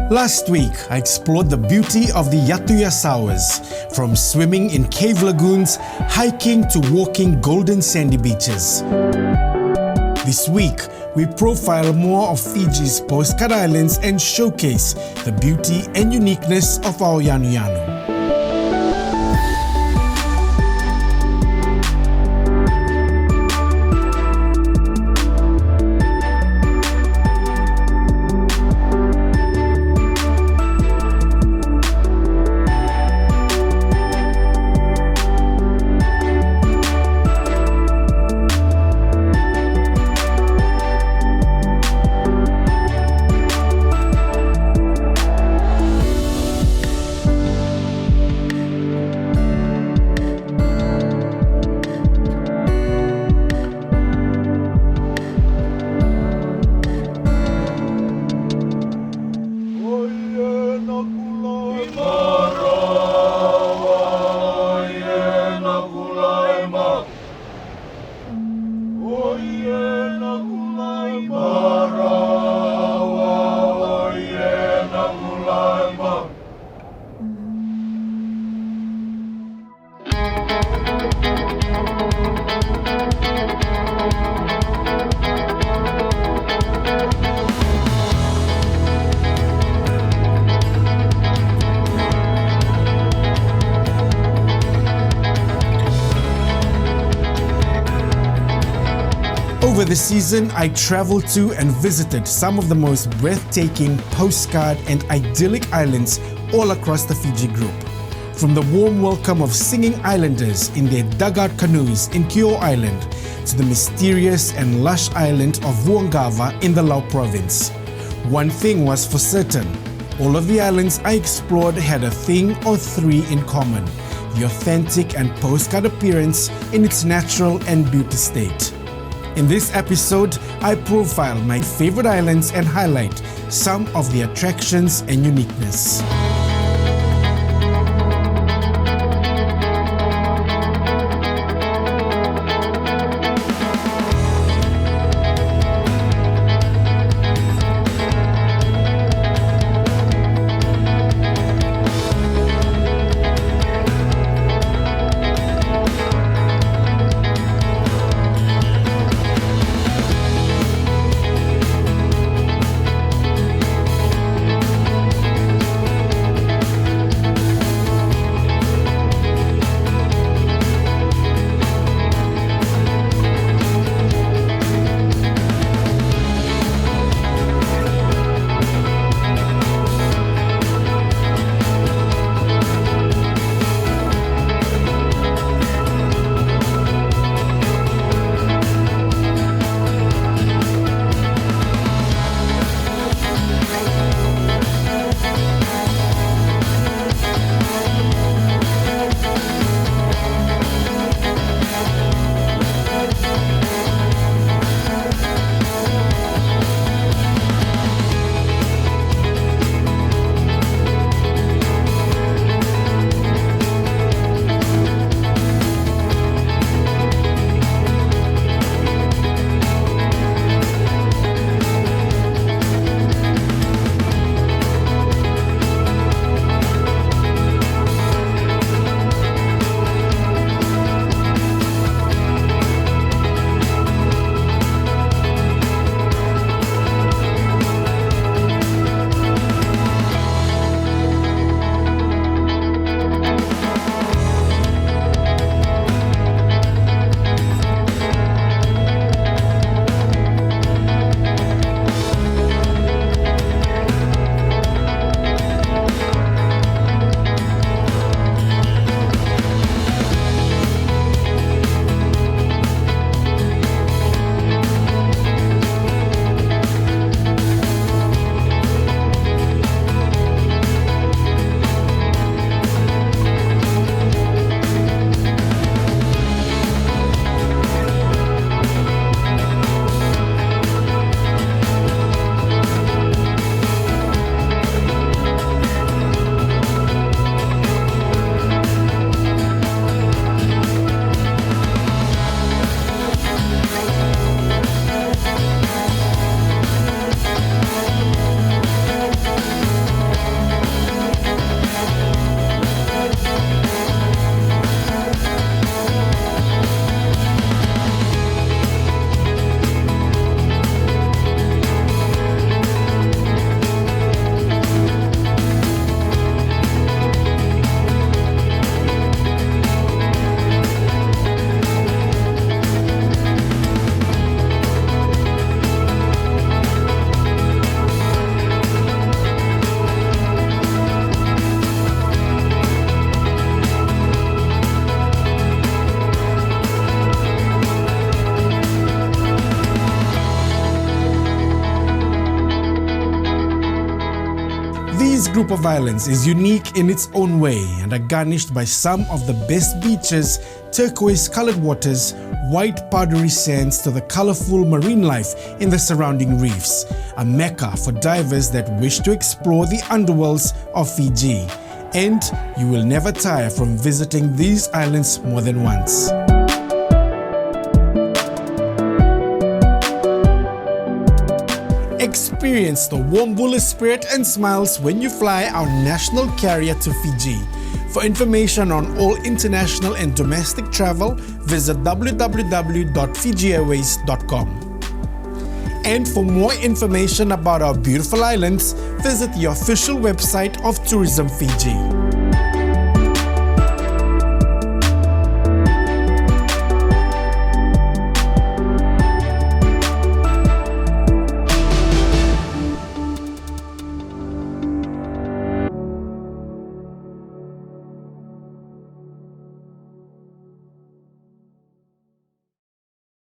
Last week, I explored the beauty of the YANUYANU Sours, from swimming in cave lagoons, hiking to walking golden sandy beaches. This week, we profile more of Fiji's postcard islands and showcase the beauty and uniqueness of our YANUYANU. Over the season, I traveled to and visited some of the most breathtaking, postcard and idyllic islands all across the Fiji group. From the warm welcome of singing islanders in their dugout canoes in Kio Island to the mysterious and lush island of Vuongava in the Lau province. One thing was for certain, all of the islands I explored had a thing or three in common: the authentic and postcard appearance in its natural and beauty state. In this episode, I profile my favorite islands and highlight some of the attractions and uniqueness. This group of islands is unique in its own way and are garnished by some of the best beaches, turquoise-colored waters, white powdery sands to the colorful marine life in the surrounding reefs, a mecca for divers that wish to explore the underworlds of Fiji. And you will never tire from visiting these islands more than once. Experience the warm Bula spirit and smiles when you fly our national carrier to Fiji. For information on all international and domestic travel, visit www.fijiairways.com. And for more information about our beautiful islands, visit the official website of Tourism Fiji.